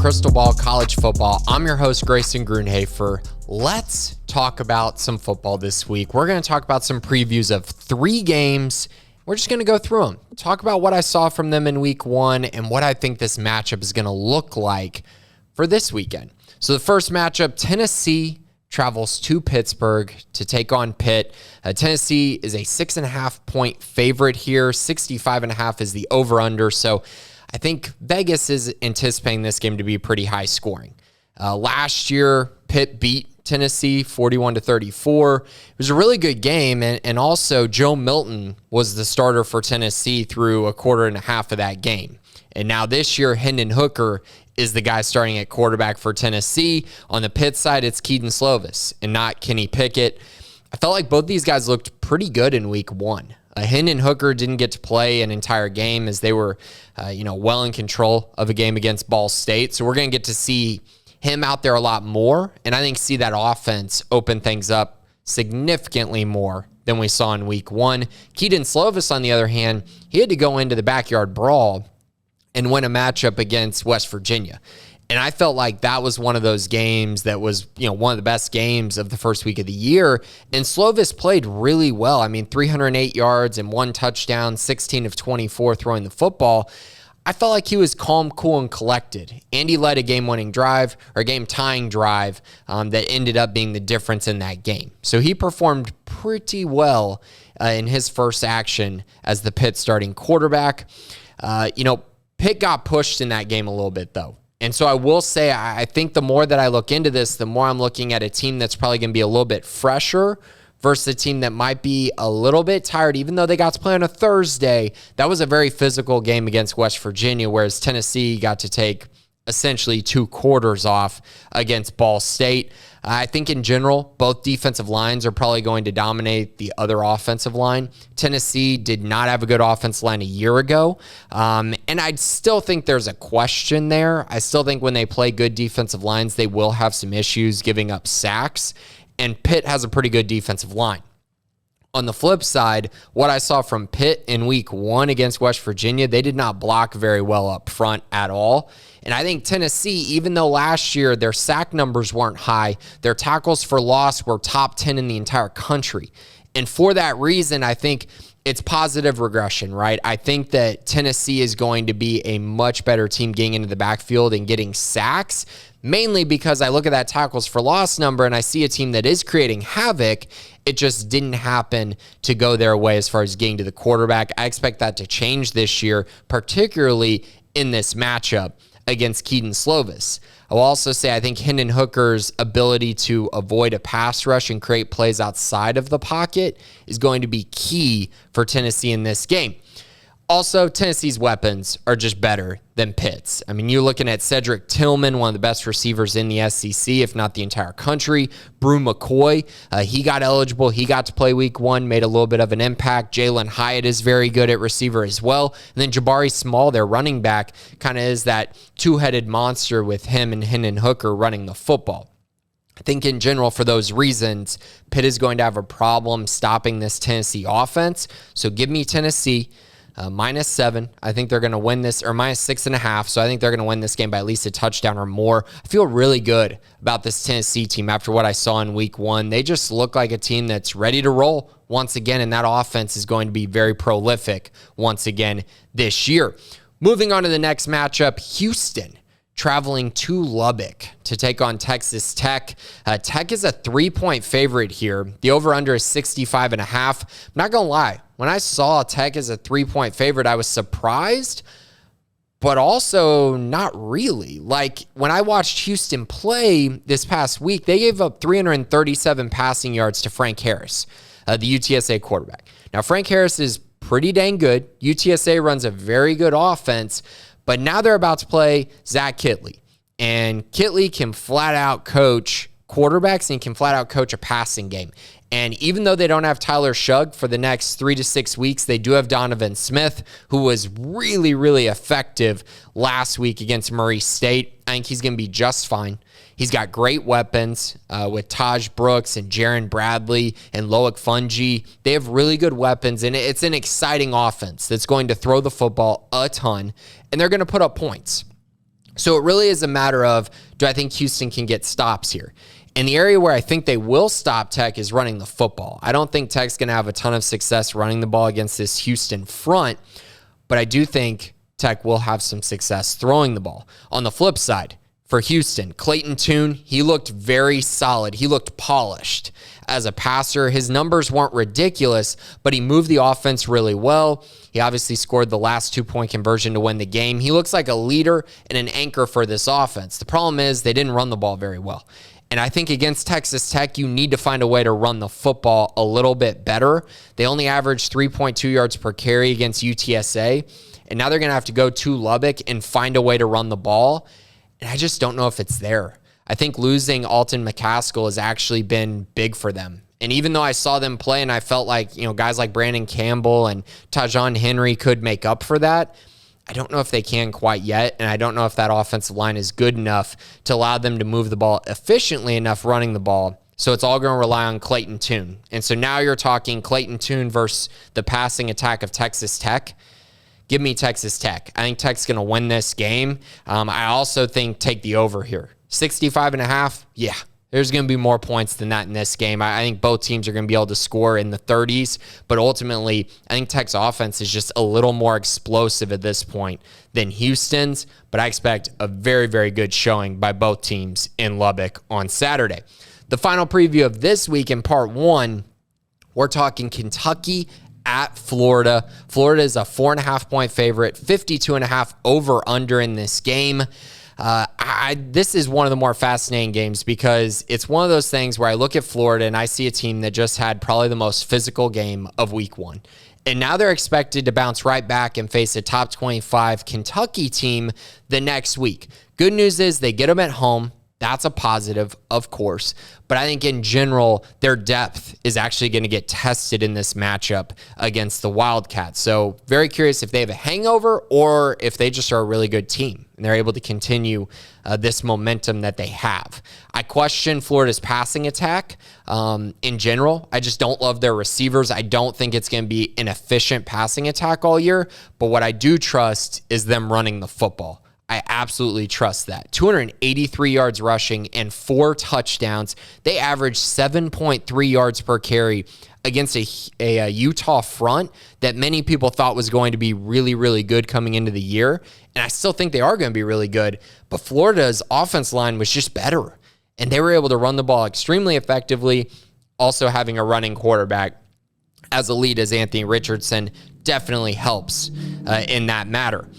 Crystal Ball College Football. I'm your host, Grayson Grunhafer. Let's talk about some football this week. We're going to talk about some previews of 3 games. We're just going to go through them, talk about what I saw from them in week 1 and what I think this matchup is going to look like for this weekend. So the first matchup, Tennessee travels to Pittsburgh to take on Pitt. Tennessee is a 6.5-point favorite here. 65.5 is the over-under. So I think Vegas is anticipating this game to be pretty high scoring. Last year, Pitt beat Tennessee 41-34. It was a really good game, and also Joe Milton was the starter for Tennessee through a quarter and a half of that game. And now this year, Hendon Hooker is the guy starting at quarterback for Tennessee. On the Pitt side, it's Keaton Slovis and not Kenny Pickett. I felt like both these guys looked pretty good in week 1. Hendon Hooker didn't get to play an entire game as they were, well in control of a game against Ball State. So we're going to get to see him out there a lot more, and I think see that offense open things up significantly more than we saw in week 1. Keaton Slovis, on the other hand, he had to go into the backyard brawl and win a matchup against West Virginia. And I felt like that was one of those games that was, one of the best games of the first week of the year. And Slovis played really well. 308 yards and 1 touchdown, 16 of 24 throwing the football. I felt like he was calm, cool, and collected. And he led a game-winning drive, or game-tying drive, that ended up being the difference in that game. So he performed pretty well in his first action as the Pitt starting quarterback. Pitt got pushed in that game a little bit, though. And so I will say, I think the more that I look into this, the more I'm looking at a team that's probably going to be a little bit fresher versus a team that might be a little bit tired, even though they got to play on a Thursday. That was a very physical game against West Virginia, whereas Tennessee got to take essentially 2 quarters off against Ball State. I think in general, both defensive lines are probably going to dominate the other offensive line. Tennessee did not have a good offensive line a year ago, and I still think there's a question there. I still think when they play good defensive lines, they will have some issues giving up sacks, and Pitt has a pretty good defensive line. On the flip side, what I saw from Pitt in week 1 against West Virginia, they did not block very well up front at all. And I think Tennessee, even though last year their sack numbers weren't high, their tackles for loss were top 10 in the entire country. And for that reason, I think it's positive regression, right? I think that Tennessee is going to be a much better team getting into the backfield and getting sacks, mainly because I look at that tackles for loss number and I see a team that is creating havoc. It just didn't happen to go their way as far as getting to the quarterback. I expect that to change this year, particularly in this matchup against Keaton Slovis. I will also say I think Hendon Hooker's ability to avoid a pass rush and create plays outside of the pocket is going to be key for Tennessee in this game. Also, Tennessee's weapons are just better than Pitt's. You're looking at Cedric Tillman, one of the best receivers in the SEC, if not the entire country. Brew McCoy, he got eligible. He got to play week 1, made a little bit of an impact. Jalen Hyatt is very good at receiver as well. And then Jabari Small, their running back, kind of is that two-headed monster with him and Hendon Hooker running the football. I think in general, for those reasons, Pitt is going to have a problem stopping this Tennessee offense. So give me Tennessee. -7. I think they're going to win this, or -6.5. So I think they're going to win this game by at least a touchdown or more. I feel really good about this Tennessee team after what I saw in week 1. They just look like a team that's ready to roll once again, and that offense is going to be very prolific once again this year. Moving on to the next matchup, Houston traveling to Lubbock to take on Texas Tech. Tech is a 3-point favorite here. The over-under is 65.5. I'm not going to lie. When I saw Tech as a 3-point favorite, I was surprised, but also not really. Like, when I watched Houston play this past week, they gave up 337 passing yards to Frank Harris, the UTSA quarterback. Now, Frank Harris is pretty dang good. UTSA runs a very good offense, but now they're about to play Zach Kittley. And Kittley can flat out coach quarterbacks and he can flat out coach a passing game. And even though they don't have Tyler Shugg for the next 3 to 6 weeks, they do have Donovan Smith, who was really, really effective last week against Murray State. I think he's going to be just fine. He's got great weapons with Taj Brooks and Jaron Bradley and Loic Fungi. They have really good weapons, and it's an exciting offense that's going to throw the football a ton, and they're going to put up points. So it really is a matter of, do I think Houston can get stops here? And the area where I think they will stop Tech is running the football. I don't think Tech's going to have a ton of success running the ball against this Houston front, but I do think Tech will have some success throwing the ball. On the flip side, for Houston, Clayton Tune, he looked very solid. He looked polished as a passer. His numbers weren't ridiculous, but he moved the offense really well. He obviously scored the last 2-point conversion to win the game. He looks like a leader and an anchor for this offense. The problem is they didn't run the ball very well. And I think against Texas Tech, you need to find a way to run the football a little bit better. They only averaged 3.2 yards per carry against UTSA, and now they're going to have to go to Lubbock and find a way to run the ball. And I just don't know if it's there. I think losing Alton McCaskill has actually been big for them. And even though I saw them play and I felt like, guys like Brandon Campbell and Tajon Henry could make up for that, I don't know if they can quite yet. And I don't know if that offensive line is good enough to allow them to move the ball efficiently enough running the ball. So it's all going to rely on Clayton Tune. And so now you're talking Clayton Tune versus the passing attack of Texas Tech. Give me Texas Tech. I think Tech's going to win this game. I also think take the over here. 65.5, yeah. There's going to be more points than that in this game. I think both teams are going to be able to score in the 30s, but ultimately, I think Tech's offense is just a little more explosive at this point than Houston's, but I expect a very, very good showing by both teams in Lubbock on Saturday. The final preview of this week in part 1, we're talking Kentucky at Florida. Florida is a 4.5-point favorite, 52.5 over-under in this game. This is one of the more fascinating games because it's one of those things where I look at Florida and I see a team that just had probably the most physical game of week 1. And now they're expected to bounce right back and face a top 25 Kentucky team the next week. Good news is they get them at home. That's a positive, of course. But I think in general, their depth is actually going to get tested in this matchup against the Wildcats. So very curious if they have a hangover or if they just are a really good team and they're able to continue this momentum that they have. I question Florida's passing attack in general. I just don't love their receivers. I don't think it's going to be an efficient passing attack all year. But what I do trust is them running the football. I absolutely trust that. 283 yards rushing and 4 touchdowns. They averaged 7.3 yards per carry against a Utah front that many people thought was going to be really, really good coming into the year. And I still think they are going to be really good. But Florida's offense line was just better. And they were able to run the ball extremely effectively. Also having a running quarterback as elite as Anthony Richardson definitely helps in that matter.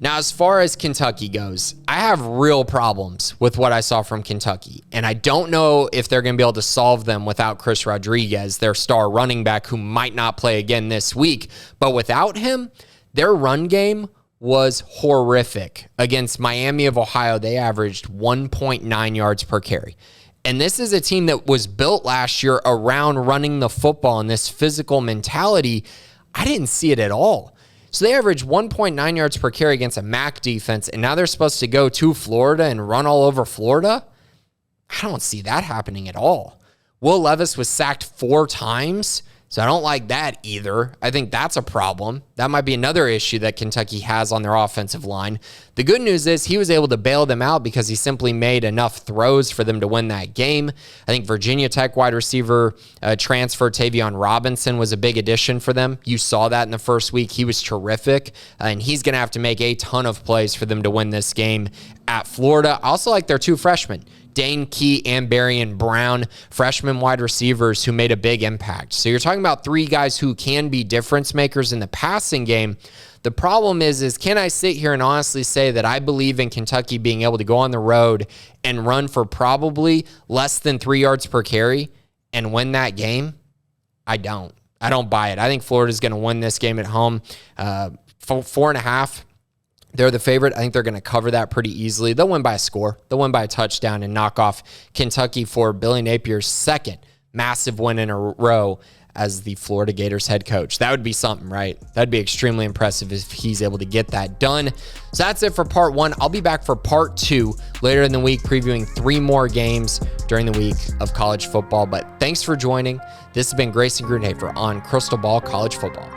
Now, as far as Kentucky goes, I have real problems with what I saw from Kentucky, and I don't know if they're going to be able to solve them without Chris Rodriguez, their star running back, who might not play again this week. But without him, their run game was horrific. Against Miami of Ohio, they averaged 1.9 yards per carry. And this is a team that was built last year around running the football and this physical mentality. I didn't see it at all. So they averaged 1.9 yards per carry against a MAC defense, and now they're supposed to go to Florida and run all over Florida? I don't see that happening at all. Will Levis was sacked 4 times, so I don't like that either. I think that's a problem. That might be another issue that Kentucky has on their offensive line. The good news is he was able to bail them out because he simply made enough throws for them to win that game. I think Virginia Tech wide receiver transfer Tavion Robinson was a big addition for them. You saw that in the first week. He was terrific, and he's going to have to make a ton of plays for them to win this game at Florida. I also like their 2 freshmen, Dane Key and Barian Brown, freshman wide receivers who made a big impact. So you're talking about 3 guys who can be difference makers in the passing game. The problem is can I sit here and honestly say that I believe in Kentucky being able to go on the road and run for probably less than 3 yards per carry and win that game? I don't buy it. I think Florida's going to win this game at home. 4.5. They're the favorite. I think they're going to cover that pretty easily. They'll win by a score. They'll win by a touchdown and knock off Kentucky for Billy Napier's 2nd massive win in a row as the Florida Gators head coach. That would be something, right? That'd be extremely impressive if he's able to get that done. So that's it for part 1. I'll be back for part 2 later in the week, previewing 3 more games during the week of college football. But thanks for joining. This has been Grayson Grunhafer on Crystal Ball College Football.